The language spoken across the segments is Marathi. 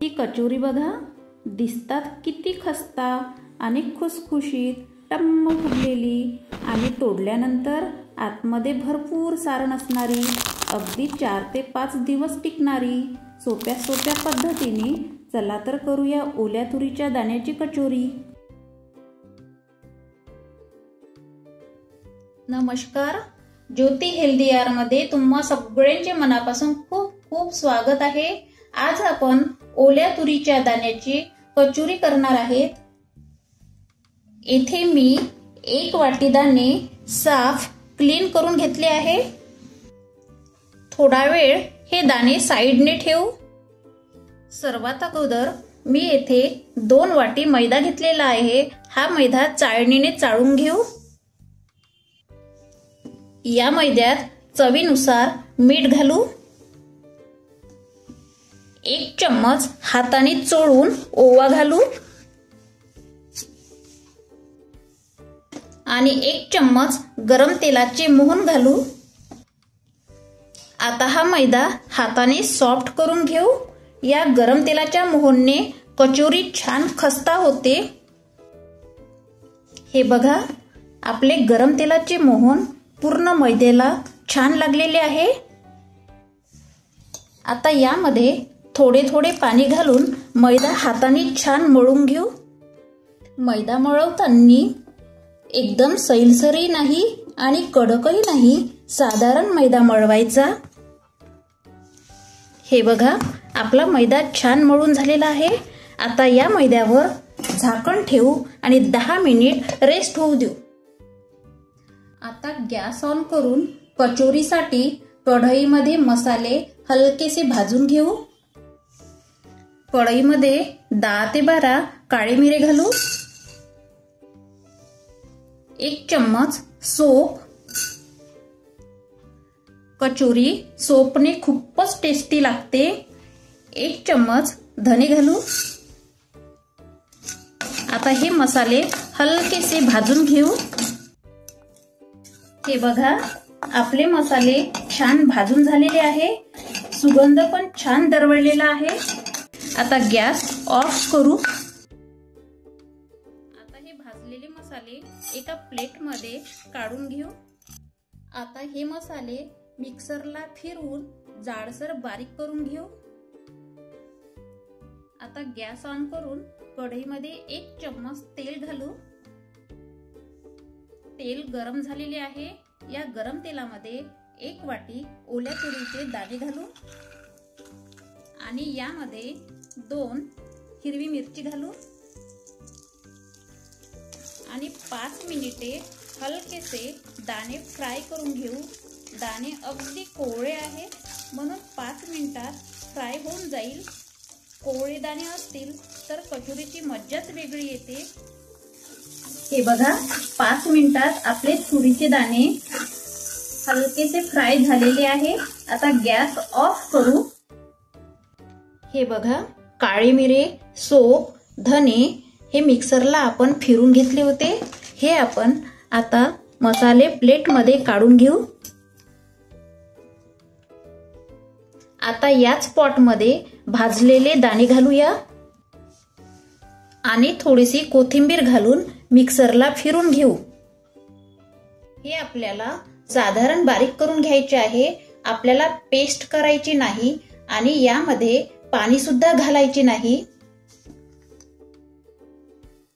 ही कचोरी बघा, दिसतात किती खस्ता आणि खुसखुशीत, टम्म फुगलेली आणि तोडल्यानंतर आतमध्ये भरपूर सारण असणारी, अगदी 4 ते 5 दिवस टिकणारी सोप्या सोप्या पद्धतीने चला तर करूया ओल्या तुरीच्या दाण्याची कचोरी। नमस्कार, ज्योती हेल्दी यार मध्ये तुम्हा सगळ्यांचे मनापासून खूप खूप स्वागत आहे। आज आपण ओल्या तुरीच्या दाण्याची कचोरी करणार आहेत। येथे मी 1 वाटी दाणे साफ क्लीन करून घेतले आहे। थोडा वेळ हे दाणे साइडने ठेवू। सर्वात अगोदर मी येथे 2 वाटी मैदा घेतलेला आहे। हा मैदा चाळणीने चाळून घेऊ। या मैद्यात चवीनुसार मीठ घालू। 1 चम्मच हाताने चोळून ओवा घालू आणि 1 चम्मच गरम तेलाचे मोहन घालू। आता हा मैदा हाताने सॉफ्ट करून घेऊ। या गरम तेलाच्या मोहनने कचोरी छान खस्ता होते। हे बघा, आपले गरम तेलाचे मोहन पूर्ण मैद्याला छान लागलेले आहे। आता यामध्ये थोडे थोडे पाणी घालून मैदा हाताने छान मळून घेऊ। मैदा मळवताना एकदम सैलसरही नाही आणि कडकही नाही, साधारण मैदा मळवायचा। हे बघा, आपला मैदा छान मळून झालेला आहे। आता या मैद्यावर झाकण ठेवू आणि 10 मिनिट रेस्ट होऊ देऊ। आता गॅस ऑन करून कचोरीसाठी कढईमध्ये मसाले हलकेसे भाजून घेऊ। कढईमध्ये 10 ते 12 काळे मिरे घालू। 1 चम्मच सोप। कचोरी सोपने खूपच टेस्टी लागते। 1 चम्मच धने घालू। आता हे मसाले हलकेसे भाजून घेऊ। हे बघा, आपले मसाले छान भाजून झालेले आहे। सुगंध पण छान दरवळलेला आहे। आता गॅस ऑफ करू। आता हे भाजलेले मसाले एका प्लेटमध्ये काढून घेऊ। आता हे मसाले मिक्सरला फिरवून जाडसर बारीक करून घेऊ। आता गॅस ऑन करून कढईमध्ये 1 चम्मच तेल घालू। तेल गरम झालेले आहे। या गरम तेलामध्ये 1 वाटी ओल्या तुरीचे दाणे घालू आणि यामध्ये 2 हिरवी मिरची घालू आणि 5 मिनिटे हलकेसे दाणे फ्राय करून घेऊ। दाणे अगदी कोवळे आहेत, म्हणून 5 मिनिटात फ्राय होऊन जाईल। कोवळे दाणे असतील तर कचोरीची मज्जाच वेगळी येते। हे बघा, 5 मिनिटात आपले तुरीचे दाणे हलकेसे फ्राय झालेले आहे। आता गॅस ऑफ करू। हे बघा, काळे मिरे, सोप, धने हे मिक्सरला आपण फिरून घेतले होते। हे आपण आता मसाले प्लेटमध्ये काढून घेऊ। आता याच पॉटमध्ये भाजलेले दाणे घालूया आणि थोडीशी कोथिंबीर घालून मिक्सरला फिरून घेऊ। हे आपल्याला साधारण बारीक करून घ्यायचे आहे। आपल्याला पेस्ट करायची नाही आणि यामध्ये पाणी सुद्धा घालायचे नाही।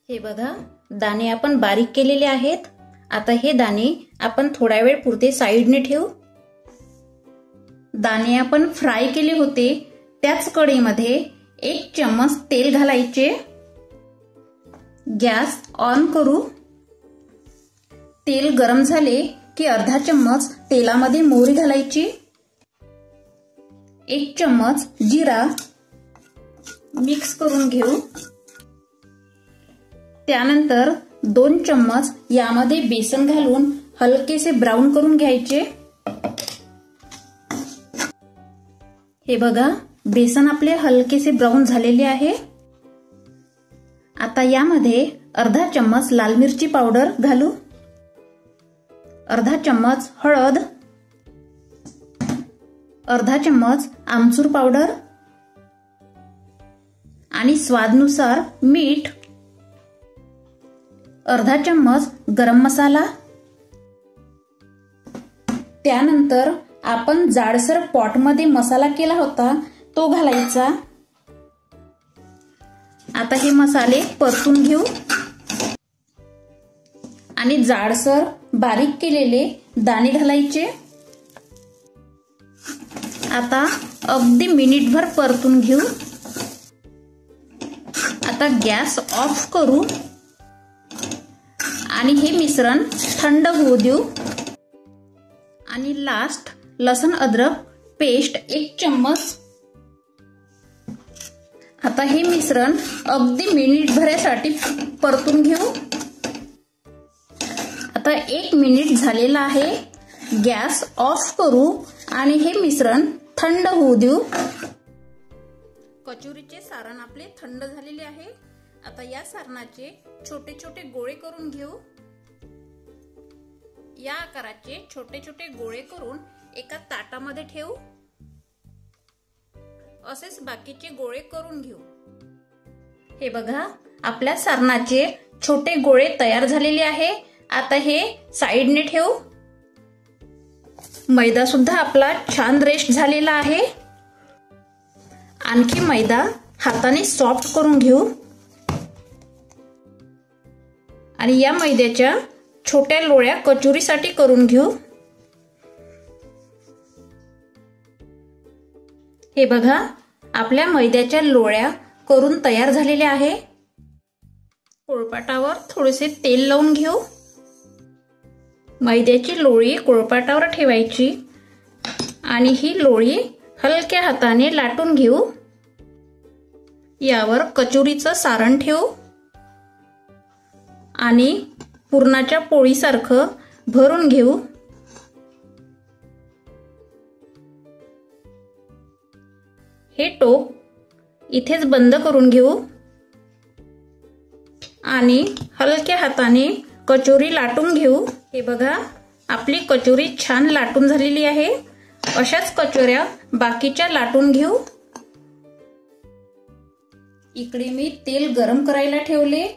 हे बघा, दाणे आपण बारीक केलेले आहेत। आता हे दाणे आपण थोडा वेळ पुरते साइडने ठेवू। दाणे आपण फ्राय केले होते त्याच कढईमध्ये 1 चम्मच तेल घालायचे। गॅस ऑन करू। तेल गरम झाले की अर्धा चम्मच तेलामध्ये मोहरी घालायची। 1 चम्मच जिरा मिक्स करून घेऊ। त्यानंतर 2 चम्मच यामध्ये बेसन घालून हलकेसे ब्राऊन करून घ्यायचे। हे बघा, बेसन आपले हलकेसे ब्राऊन झालेले आहे। आता यामध्ये अर्धा चम्मच लाल मिरची पावडर घालू। अर्धा चम्मच हळद, अर्धा चम्मच आमचूर पावडर, आणि स्वादानुसार मीठ, अर्धा चम्मच गरम मसाला, त्यानंतर आपण जाडसर पॉटमध्ये मसाला केला होता तो घालायचा। आता हे मसाले परतून घेऊ आणि जाडसर बारीक केलेले दाणे घालायचे। आता अगदी मिनिटभर परतून घेऊ। आता गॅस ऑफ करू आणि हे मिश्रण थंड होऊ देऊ। आणि लास्ट लसूण अद्रक पेस्ट 1 चम्मच। आता हे मिश्रण अगदी मिनिटभरासाठी परतून घेऊ। आता 1 मिनिट झालेला आहे। गॅस ऑफ करू आणि हे मिश्रण थंड होऊ देऊ। कचोरीचे सारण आपले थंड झालेले आहे। आता या सारणाचे छोटे छोटे गोळे करून घेऊ। या आकाराचे छोटे छोटे गोळे करून एका ताटामध्ये ठेवू। असेच बाकीचे गोळे करून घेऊ। हे बघा, आपल्या सारणाचे छोटे गोळे तयार झालेले आहे। आता हे साइडने ठेवू। मैदा सुद्धा आपला छान रेस्ट झालेला आहे। आणखी मैदा हाताने सॉफ्ट करून घेऊ आणि या मैद्याच्या छोट्या लोळ्या कचोरीसाठी करून घेऊ। हे बघा, आपल्या मैद्याच्या लोळ्या करून तयार झालेल्या आहे। पोळपाटावर थोडेसे तेल लावून घेऊ। मैद्याची लोळी पोळपाटावर ठेवायची आणि ही लोळी हलक्या हाताने लाटून घेऊ। यावर कचोरीचं सारण ठेवू आणि पुरणाच्या पोळीसारखं भरून घेऊ। हे टोक इथेच बंद करून घेऊ आणि हलक्या हाताने कचोरी लाटून घेऊ। हे बघा, आपली कचोरी छान लाटून झालेली आहे। अशाच कचोऱ्या बाकीच्या लाटून घेऊ। इकडे मी तेल गरम करायला ठेवले।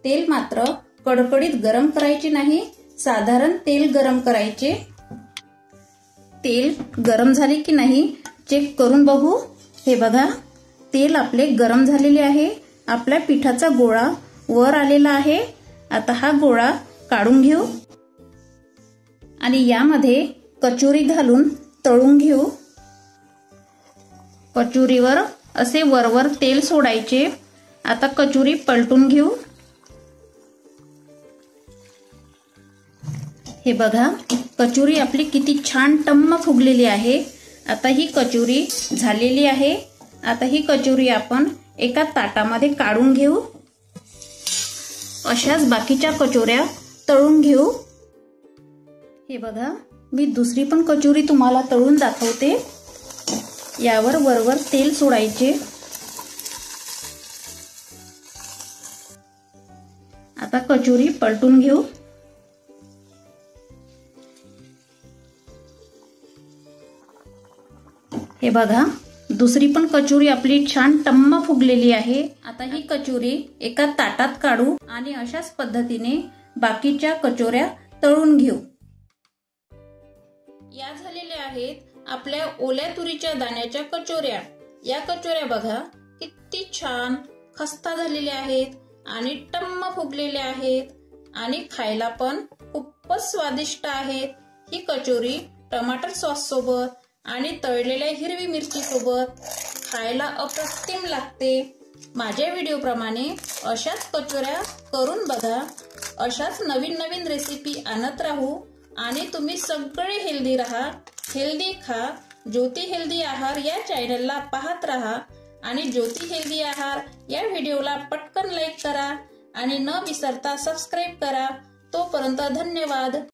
तेल मात्र कडकडीत गरम करायचे नाही, साधारण तेल गरम करायचे। तेल गरम झाले की नाही चेक करून बघू। हे बघा, तेल आपले गरम झालेले आहे। आपल्या पिठाचा गोळा वर आलेला आहे। आता हा गोळा काढून घेऊ आणि यामध्ये कचोरी घालून तळून घेऊ। कचोरीवर असे वरवर तेल सोडायचे। आता कचोरी पलटून घेऊ। हे बघा, कचोरी आपली किती छान टम्म फुगलेली आहे। आता ही कचोरी झालेली आहे। आता ही कचोरी आपण एका ताटामध्ये काढून घेऊ। अशाच बाकीच्या कचोऱ्या तळून घेऊ। हे बघा, मी दुसरी पण कचोरी तुम्हाला तळून दाखवते। यावर वरवर तेल सोडायचे। आता कचोरी पलटून घेऊ। हे बघा, दुसरी पण कचोरी आपली छान टम्म फुगलेली आहे। आता ही कचोरी एका ताटात काढू आणि अशाच पद्धतीने बाकीच्या कचोऱ्या तळून घेऊ। या झालेल्या आहेत आपल्या ओल्या तुरीच्या दाण्याच्या कचोऱ्या। या कचोऱ्या बघा किती छान खस्ता झालेल्या आहेत आणि टम्म फुगलेल्या आहेत आणि खायला पण खूपच स्वादिष्ट आहेत। ही कचोरी टमाटर सॉस सोबत आणि तळलेल्या हिरवी मिरची सोबत खायला अप्रतिम लागते। माझ्या व्हिडिओ प्रमाणे अशाच कचोऱ्या करून बघा। अशाच नवीन नवीन रेसिपी आणत राहू आणि तुम्ही सगळे हेल्दी राहा, हेल्दी खा। ज्योती हेल्दी आहार या चॅनलला पाहत राहा आणि ज्योती हेल्दी आहार या व्हिडिओला पटकन लाईक करा आणि न विसरता सबस्क्राईब करा। तोपर्यंत धन्यवाद।